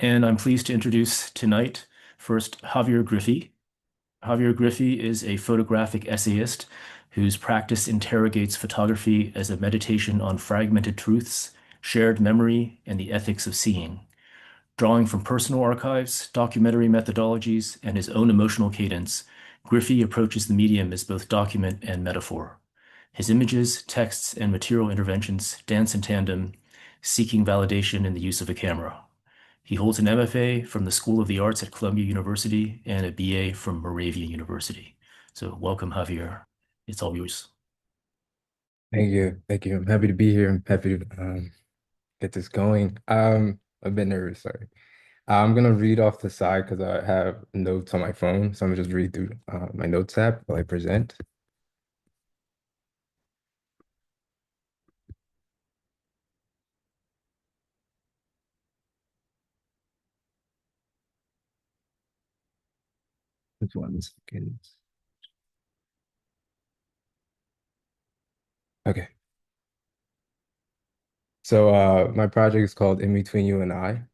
And I'm pleased to introduce tonight first Javier Griffey. Javier Griffey is a photographic essayist whose practice interrogates photography as a meditation on fragmented truths, shared memory, and the ethics of seeing. Drawing from personal archives, documentary methodologies, and his own emotional cadence, Griffey approaches the medium as both document and metaphor. His images, texts, and material interventions dance in tandem, seeking validation in the use of a camera. He holds an MFA from the School of the Arts at Columbia University and a BA from Moravia University. So welcome, Javier. It's all yours. Thank you. Thank you. I'm happy to be here. I'm happy to get this going. A bit nervous, sorry. I'm gonna read off the side because I have notes on my phone. So I'm gonna just read through my notes app while I present. Just 1 second. Okay. So my project is called In Between You and I.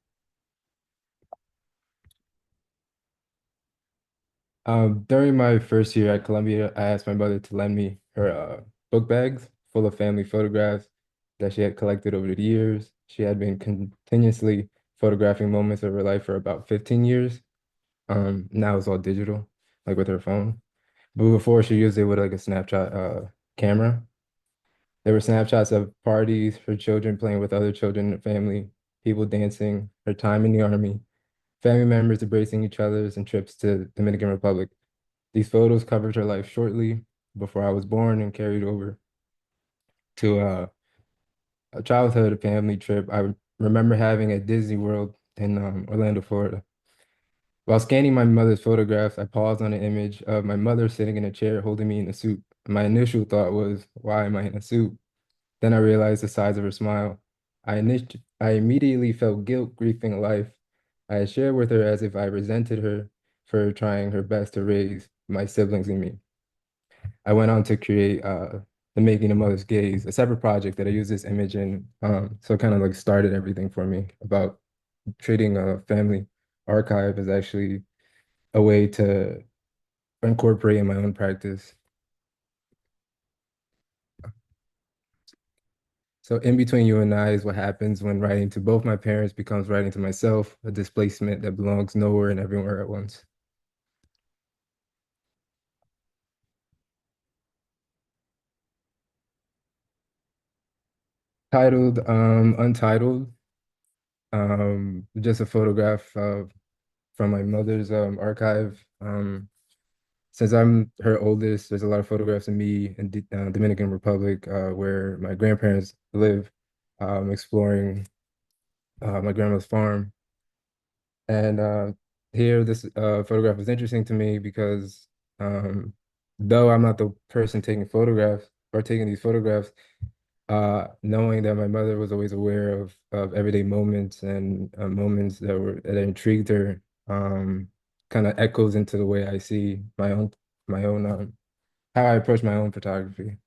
During my first year at Columbia, I asked my mother to lend me her book bags full of family photographs that she had collected over the years. She had been continuously photographing moments of her life for about 15 years. Now it's all digital, like with her phone. But before she used it with like a Snapchat camera. There were snapshots of parties, her children playing with other children in the family, people dancing, her time in the army, family members embracing each other's and trips to Dominican Republic. These photos covered her life shortly before I was born and carried over to a childhood family trip I remember having at Disney World in Orlando, Florida. While scanning my mother's photographs, I paused on an image of my mother sitting in a chair holding me in a suit. My initial thought was, why am I in a suit? Then I realized the size of her smile. I immediately felt guilt grieving life I had shared with her as if I resented her for trying her best to raise my siblings and me. I went on to create The Making of Mother's Gaze, a separate project that I use this image in. So it kind of like started everything for me about treating a family archive as actually a way to incorporate in my own practice. So in between you and I is what happens when writing to both my parents becomes writing to myself, a displacement that belongs nowhere and everywhere at once. Titled Untitled, just a photograph from my mother's archive. Since I'm her oldest, there's a lot of photographs of me in Dominican Republic, where my grandparents live, exploring my grandma's farm. And here, this photograph was interesting to me because though I'm not the person taking photographs or taking these photographs, knowing that my mother was always aware of everyday moments and moments that intrigued her, kind of echoes into the way I see my own how I approach my own photography.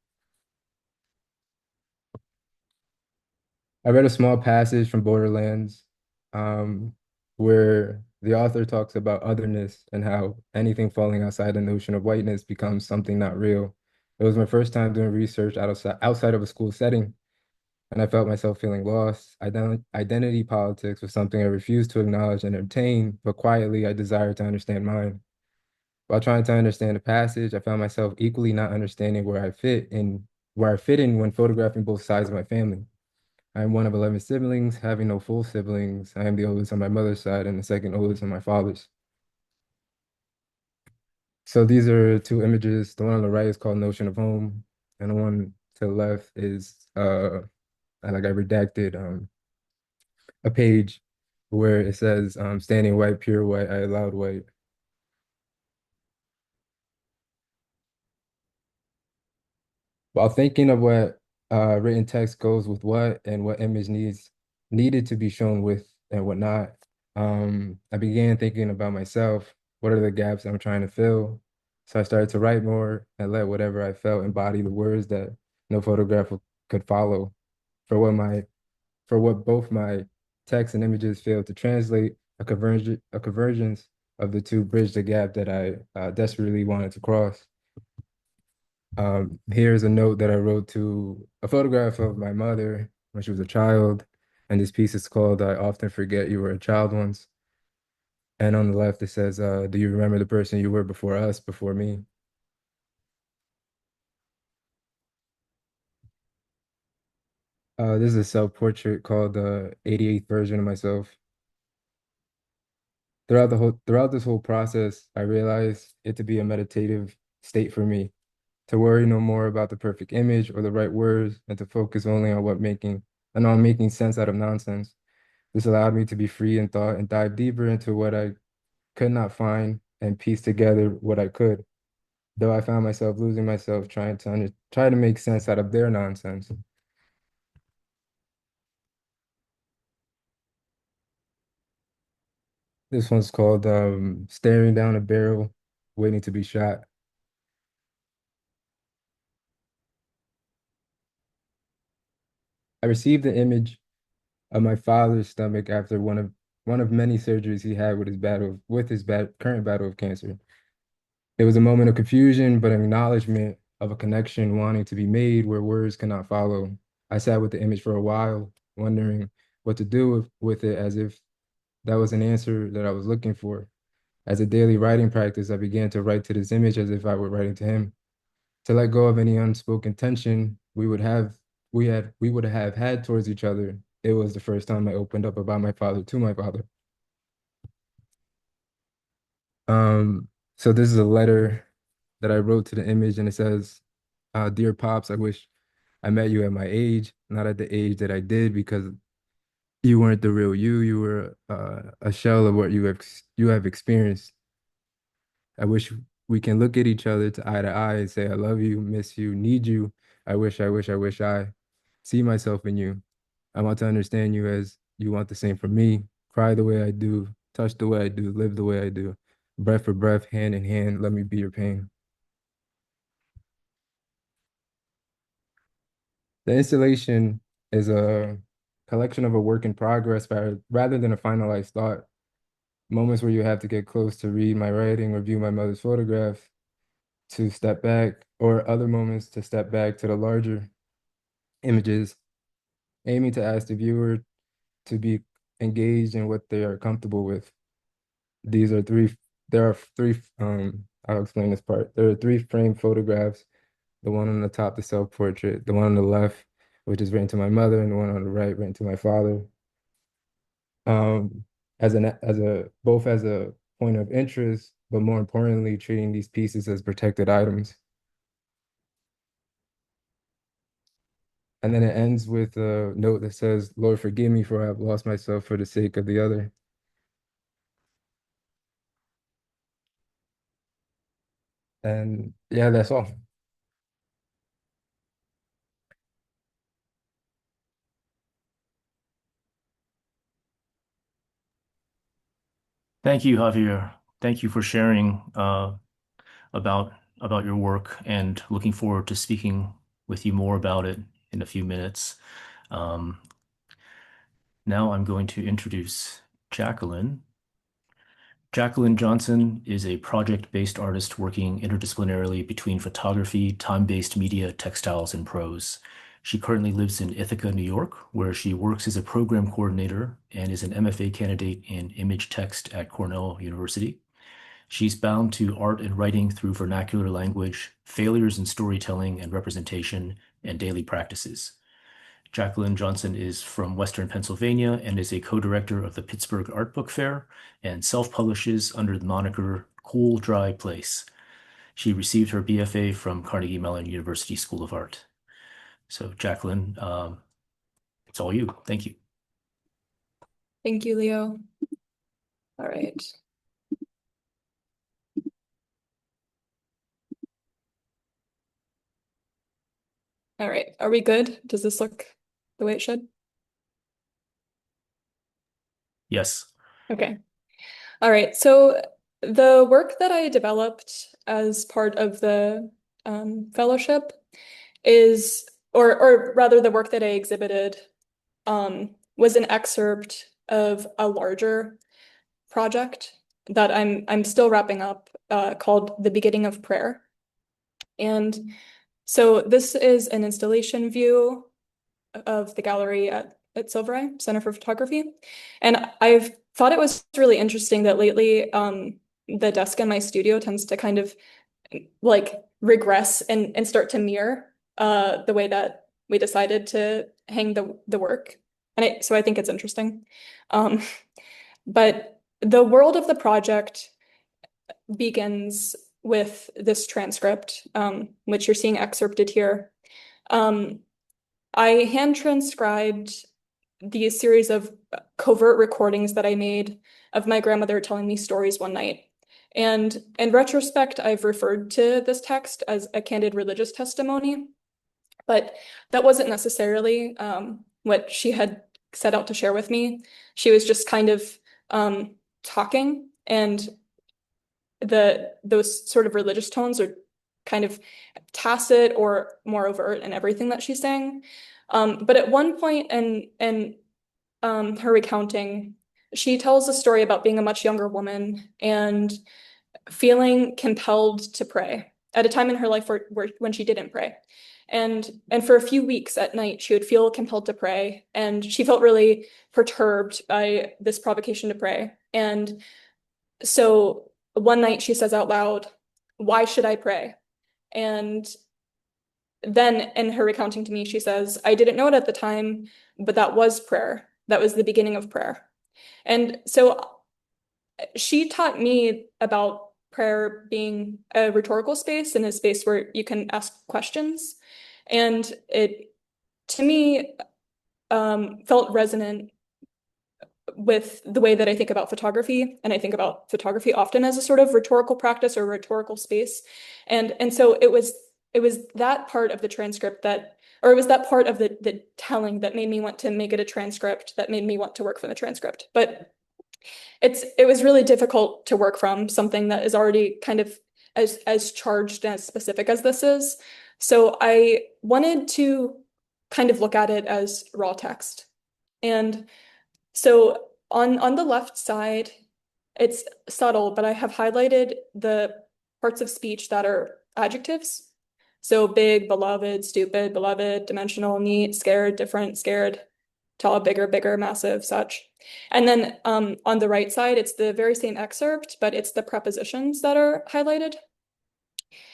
I read a small passage from Borderlands, um, where the author talks about otherness and how anything falling outside the notion of whiteness becomes something not real. It was my first time doing research outside of a school setting, and I felt myself feeling lost. Identity politics was something I refused to acknowledge and entertain, but quietly I desired to understand mine. While trying to understand the passage, I found myself equally not understanding where I fit in when photographing both sides of my family. I am one of 11 siblings, having no full siblings. I am the oldest on my mother's side and the second oldest on my father's. So these are two images. The one on the right is called Notion of Home, and the one to the left is I redacted a page where it says standing white, pure white, I allowed white. While thinking of what written text goes with what and what image needed to be shown with and what not, I began thinking about myself. What are the gaps I'm trying to fill? So I started to write more and let whatever I felt embody the words that no photograph could follow. For what my for what both my text and images failed to translate, a convergence of the two bridged the gap that I desperately wanted to cross. Here's a note that I wrote to a photograph of my mother when she was a child, and this piece is called "I Often Forget You Were a Child Once." And on the left, it says, "Do you remember the person you were before us, before me?" This is a self-portrait called the 88th version of myself. Throughout this whole process, I realized it to be a meditative state for me, to worry no more about the perfect image or the right words, and to focus only on making sense out of nonsense. This allowed me to be free in thought and dive deeper into what I could not find and piece together what I could, though I found myself losing myself try to make sense out of their nonsense. This one's called Staring Down a Barrel, Waiting to be Shot. I received the image of my father's stomach after one of many surgeries he had with his current battle of cancer. It was a moment of confusion, but an acknowledgement of a connection wanting to be made where words cannot follow. I sat with the image for a while, wondering what to do with it as if that was an answer that I was looking for. As a daily writing practice, I began to write to this image as if I were writing to him. To let go of any unspoken tension we would have had towards each other. It was the first time I opened up about my father to my father. Um, so this is a letter that I wrote to the image, and it says, "Dear Pops, I wish I met you at my age, not at the age that I did, because you weren't the real you. You were a shell of what you have experienced. I wish we can look at each other to eye and say, I love you, miss you, need you. I wish I see myself in you. I want to understand you as you want the same from me. Cry the way I do, touch the way I do, live the way I do. Breath for breath, hand in hand, let me be your pain." The installation is a collection of a work in progress rather than a finalized thought. Moments where you have to get close to read my writing or view my mother's photograph, to step back, or other moments to step back to the larger images, aiming to ask the viewer to be engaged in what they are comfortable with. These are three, there are three, I'll explain this part. There are three framed photographs, the one on the top, the self-portrait, the one on the left, which is written to my mother, and the one on the right, written to my father. Um, both as a point of interest, but more importantly, treating these pieces as protected items. And then it ends with a note that says, "Lord, forgive me for I have lost myself for the sake of the other." And yeah, that's all. Thank you, Javier. Thank you for sharing about about your work, and looking forward to speaking with you more about it in a few minutes. Um, Now I'm going to introduce Jacquelyn. Jacquelyn Johnson is a project-based artist working interdisciplinarily between photography, time-based media, textiles, and prose. She currently lives in Ithaca, New York, where she works as a program coordinator and is an MFA candidate in image text at Cornell University. She's bound to art and writing through vernacular language, failures in storytelling and representation, and daily practices. Jacquelyn Johnson is from Western Pennsylvania and is a co-director of the Pittsburgh Art Book Fair and self-publishes under the moniker Cool Dry Place. She received her BFA from Carnegie Mellon University School of Art. So, Jacquelyn, it's all you. Thank you. Thank you, Leo. All right. All right. Are we good? Does this look the way it should? Yes. Okay. All right. So the work that I developed as part of the fellowship is, or rather the work that I exhibited was an excerpt of a larger project that I'm still wrapping up called The Beginning of Prayer. And so this is an installation view of the gallery at Silvereye Center for Photography. And I've thought it was really interesting that lately the desk in my studio tends to kind of like regress and start to mirror the way that we decided to hang the work. And so I think it's interesting. But the world of the project begins with this transcript, which you're seeing excerpted here. I hand transcribed the series of covert recordings that I made of my grandmother telling me stories one night. And in retrospect, I've referred to this text as a candid religious testimony, but that wasn't necessarily what she had set out to share with me. She was just kind of talking, and those sort of religious tones are kind of tacit or more overt in everything that she's saying. But at one point in her recounting, she tells a story about being a much younger woman and feeling compelled to pray at a time in her life when she didn't pray. And for a few weeks at night, she would feel compelled to pray, and she felt really perturbed by this provocation to pray. And so one night she says out loud, "Why should I pray?" And then in her recounting to me, she says, "I didn't know it at the time, but that was prayer. That was the beginning of prayer." And so she taught me about prayer being a rhetorical space and a space where you can ask questions. And it, to me, felt resonant with the way that I think about photography. And I think about photography often as a sort of rhetorical practice or rhetorical space. And so it was that part of the transcript or it was that part of the telling that made me want to make it a transcript, that made me want to work from the transcript. But it was really difficult to work from something that is already kind of as charged and as specific as this is. So I wanted to kind of look at it as raw text. And so on the left side, it's subtle, but I have highlighted the parts of speech that are adjectives. So big, beloved, stupid, beloved, dimensional, neat, scared, different, scared, tall, bigger, bigger, massive, such. And then on the right side, it's the very same excerpt, but it's the prepositions that are highlighted.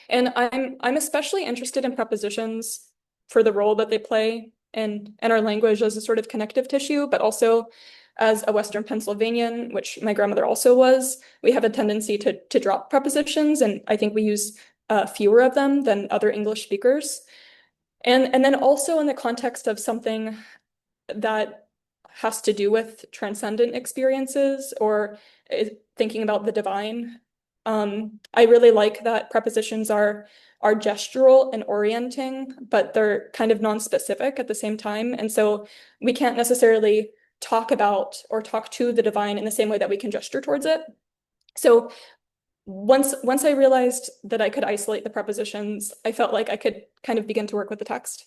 And I'm especially interested in prepositions for the role that they play in our language as a sort of connective tissue, but also as a Western Pennsylvanian, which my grandmother also was, we have a tendency to drop prepositions, and I think we use fewer of them than other English speakers. And then also in the context of something that has to do with transcendent experiences or thinking about the divine. I really like that prepositions are gestural and orienting, but they're kind of non-specific at the same time. And so we can't necessarily talk about or talk to the divine in the same way that we can gesture towards it. So once I realized that I could isolate the prepositions, I felt like I could kind of begin to work with the text.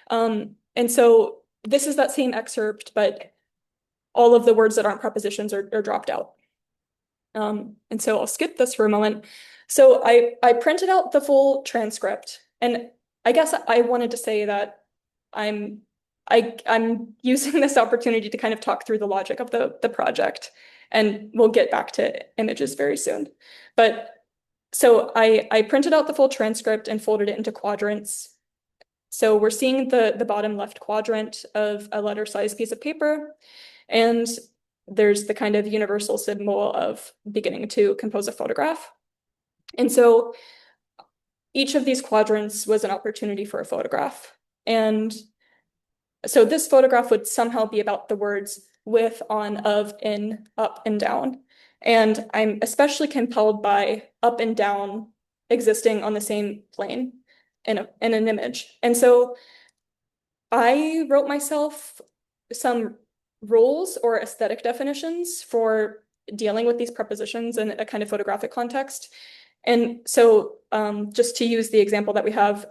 And so this is that same excerpt, but all of the words that aren't prepositions are dropped out. And so I'll skip this for a moment. So I printed out the full transcript, and I guess I wanted to say that I'm using this opportunity to kind of talk through the logic of the project, and we'll get back to images very soon. But so I printed out the full transcript and folded it into quadrants. So we're seeing the bottom left quadrant of a letter-sized piece of paper, and there's the kind of universal symbol of beginning to compose a photograph. And so each of these quadrants was an opportunity for a photograph. And so this photograph would somehow be about the words with, on, of, in, up, and down. And I'm especially compelled by up and down existing on the same plane in an image. And so I wrote myself some rules or aesthetic definitions for dealing with these prepositions in a kind of photographic context. And so just to use the example that we have,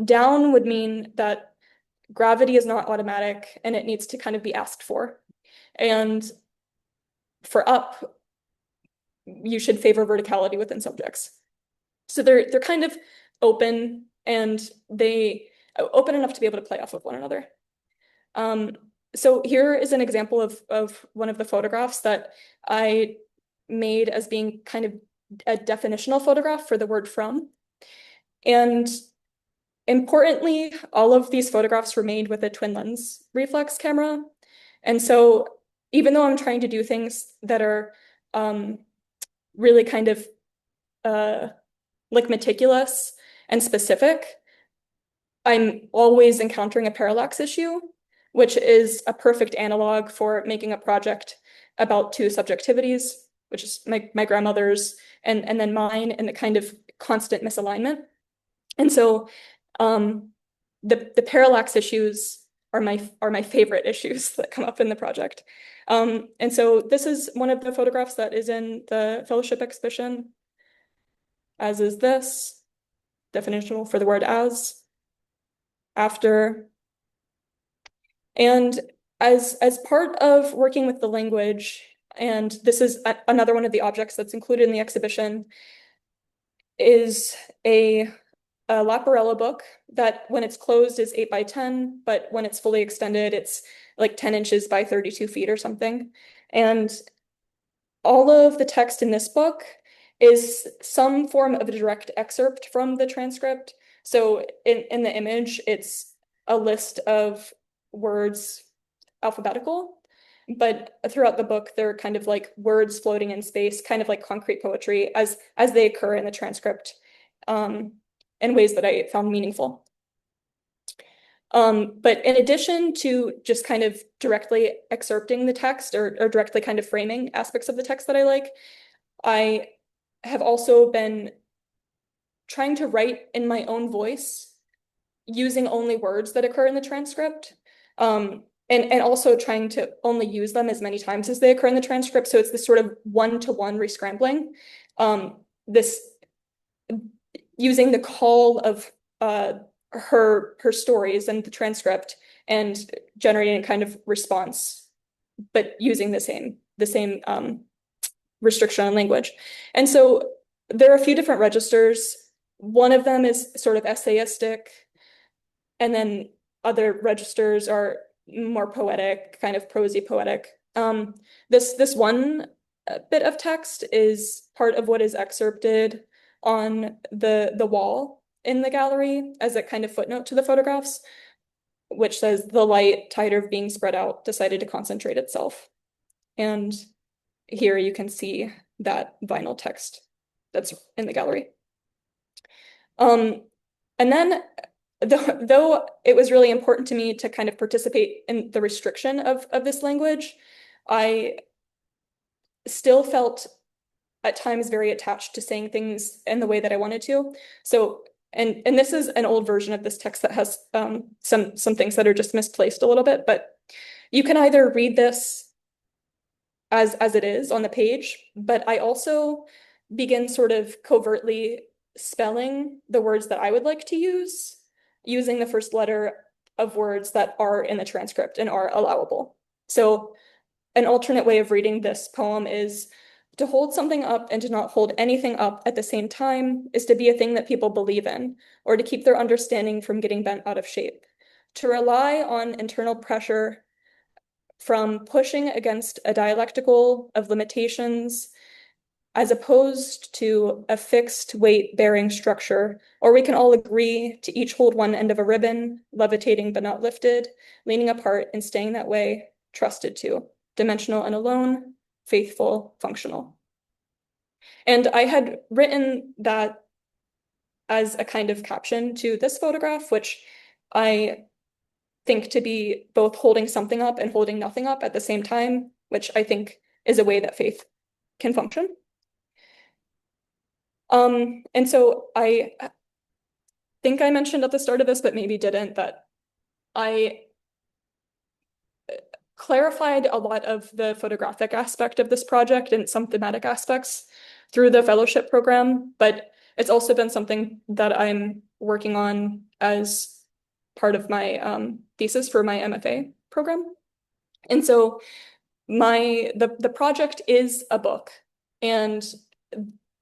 down would mean that gravity is not automatic and it needs to kind of be asked for. And for up, you should favor verticality within subjects. So they're kind of open, and they open enough to be able to play off of one another. So here is an example of one of the photographs that I made as being kind of a definitional photograph for the word from. And importantly, all of these photographs were made with a twin lens reflex camera. And so even though I'm trying to do things that are really kind of like meticulous and specific, I'm always encountering a parallax issue, which is a perfect analog for making a project about two subjectivities, which is my grandmother's and then mine, and the kind of constant misalignment. And so the parallax issues are my favorite issues that come up in the project. And so this is one of the photographs that is in the fellowship exhibition, as is this, definitional for the word as, after. And as part of working with the language, and this is another one of the objects that's included in the exhibition, is a Laparella book that when it's closed is 8 by 10, but when it's fully extended, it's like 10 inches by 32 feet or something. And all of the text in this book is some form of a direct excerpt from the transcript. So in the image, it's a list of words, alphabetical, but throughout the book, they're kind of like words floating in space, kind of like concrete poetry as they occur in the transcript, in ways that I found meaningful. But in addition to just kind of directly excerpting the text or directly kind of framing aspects of the text that I like, I have also been trying to write in my own voice using only words that occur in the transcript, and also trying to only use them as many times as they occur in the transcript. So it's this sort of one-to-one rescrambling, this using the call of her stories and the transcript and generating a kind of response, but using the same restriction on language. And so there are a few different registers. One of them is sort of essayistic, and then other registers are more poetic, kind of prosy poetic. This one bit of text is part of what is excerpted on the wall in the gallery as a kind of footnote to the photographs, which says, "The light, tired of being spread out, decided to concentrate itself." And here you can see that vinyl text that's in the gallery. And then, though it was really important to me to kind of participate in the restriction of this language, I still felt at times very attached to saying things in the way that I wanted to. So, and this is an old version of this text that has some things that are just misplaced a little bit, but you can either read this as it is on the page, but I also begin sort of covertly spelling the words that I would like to use, using the first letter of words that are in the transcript and are allowable. So an alternate way of reading this poem is: to hold something up and to not hold anything up at the same time is to be a thing that people believe in, or to keep their understanding from getting bent out of shape. To rely on internal pressure from pushing against a dialectical of limitations, as opposed to a fixed weight-bearing structure, or we can all agree to each hold one end of a ribbon, levitating but not lifted, leaning apart and staying that way, trusted to, dimensional and alone, faithful, functional. And I had written that as a kind of caption to this photograph, which I think to be both holding something up and holding nothing up at the same time, which I think is a way that faith can function. And so I think I mentioned at the start of this, but maybe didn't, that I clarified a lot of the photographic aspect of this project and some thematic aspects through the fellowship program, but it's also been something that I'm working on as part of my thesis for my MFA program. And so the project is a book, and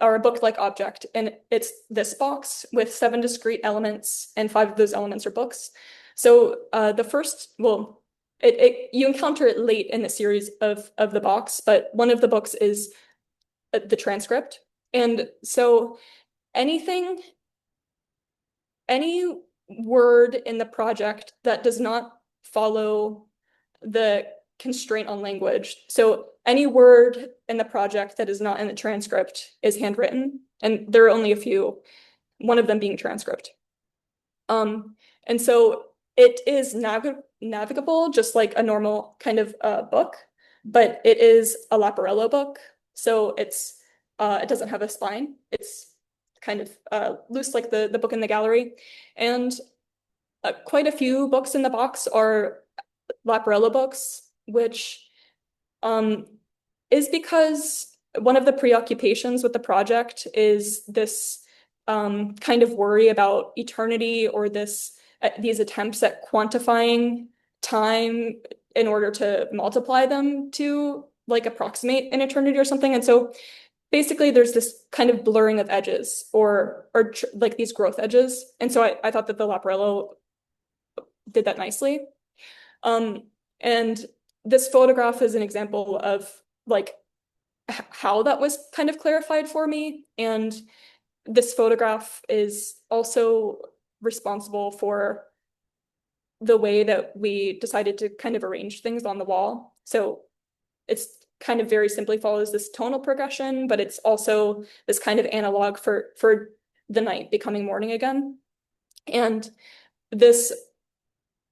are a book-like object, and it's this box with 7 discrete elements, and 5 of those elements are books. So the first, well, you encounter it late in the series of the box, but one of the books is the transcript. And so any word in the project that does not follow the constraint on language. So any word in the project that is not in the transcript is handwritten, and there are only a few, one of them being transcript. And so it is navigable, just like a normal kind of book, but it is a Laparello book. So it doesn't have a spine. It's kind of loose like the book in the gallery. And quite a few books in the box are Laparello books, which is because one of the preoccupations with the project is this kind of worry about eternity, or these attempts at quantifying time in order to multiply them to like approximate an eternity or something. And so basically there's this kind of blurring of edges or like these growth edges. And so I thought that the Laparello did that nicely. And this photograph is an example of like how that was kind of clarified for me. And this photograph is also responsible for the way that we decided to kind of arrange things on the wall. So it's kind of very simply follows this tonal progression, but it's also this kind of analog for the night becoming morning again. And this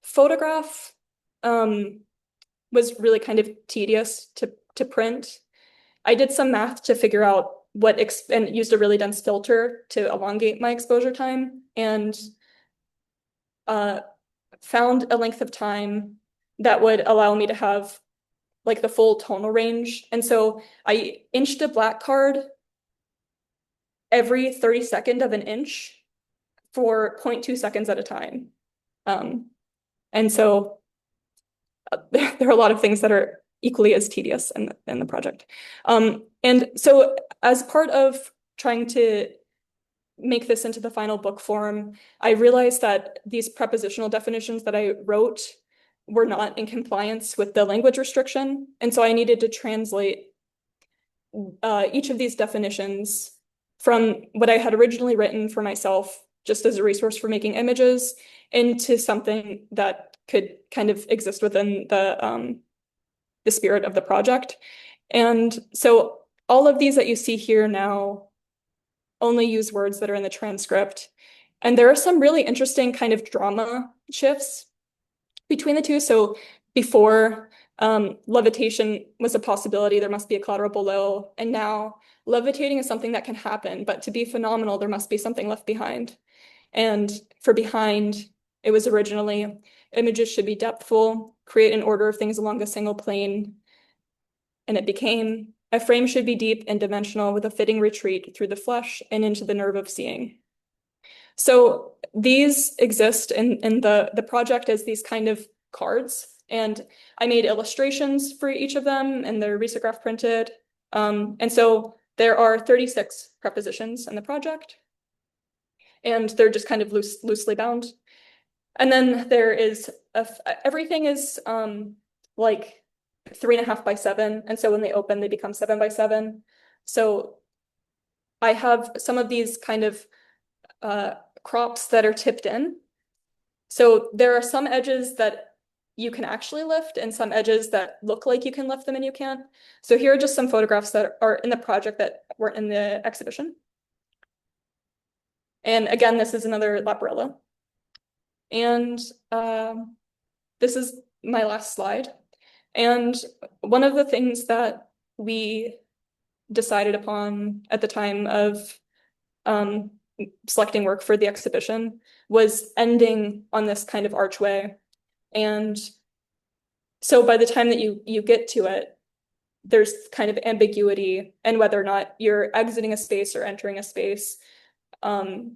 photograph was really kind of tedious to print. I did some math to figure out and used a really dense filter to elongate my exposure time, and found a length of time that would allow me to have like the full tonal range. And so I inched a black card every 32nd of an inch for 0.2 seconds at a time. And so there are a lot of things that are equally as tedious in the project. And so as part of trying to make this into the final book form, I realized that these prepositional definitions that I wrote were not in compliance with the language restriction. And so I needed to translate each of these definitions from what I had originally written for myself, just as a resource for making images, into something that could kind of exist within the spirit of the project. And so all of these that you see here now only use words that are in the transcript. And there are some really interesting kind of drama shifts between the two. So before levitation was a possibility, there must be a collateral below. And now levitating is something that can happen, but to be phenomenal, there must be something left behind. And for behind, it was originally images should be depthful, create an order of things along a single plane. And it became a frame should be deep and dimensional with a fitting retreat through the flesh and into the nerve of seeing. So these exist in the project as these kind of cards. And I made illustrations for each of them, and they're risograph printed. And so there are 36 prepositions in the project, and they're just kind of loosely bound. And then there is everything is like 3.5 by 7, and so when they open, they become 7 by 7. So I have some of these kind of crops that are tipped in. So there are some edges that you can actually lift and some edges that look like you can lift them and you can't. So here are just some photographs that are in the project that weren't in the exhibition. And again, this is another Laparello. And this is my last slide. And one of the things that we decided upon at the time of selecting work for the exhibition was ending on this kind of archway. And so by the time that you get to it, there's kind of ambiguity in whether or not you're exiting a space or entering a space. If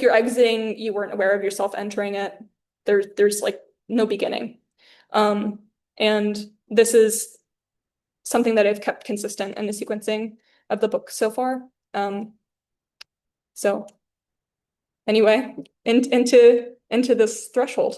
you're exiting, you weren't aware of yourself entering it. There's like no beginning. And this is something that I've kept consistent in the sequencing. of the book so far. So anyway, into this threshold.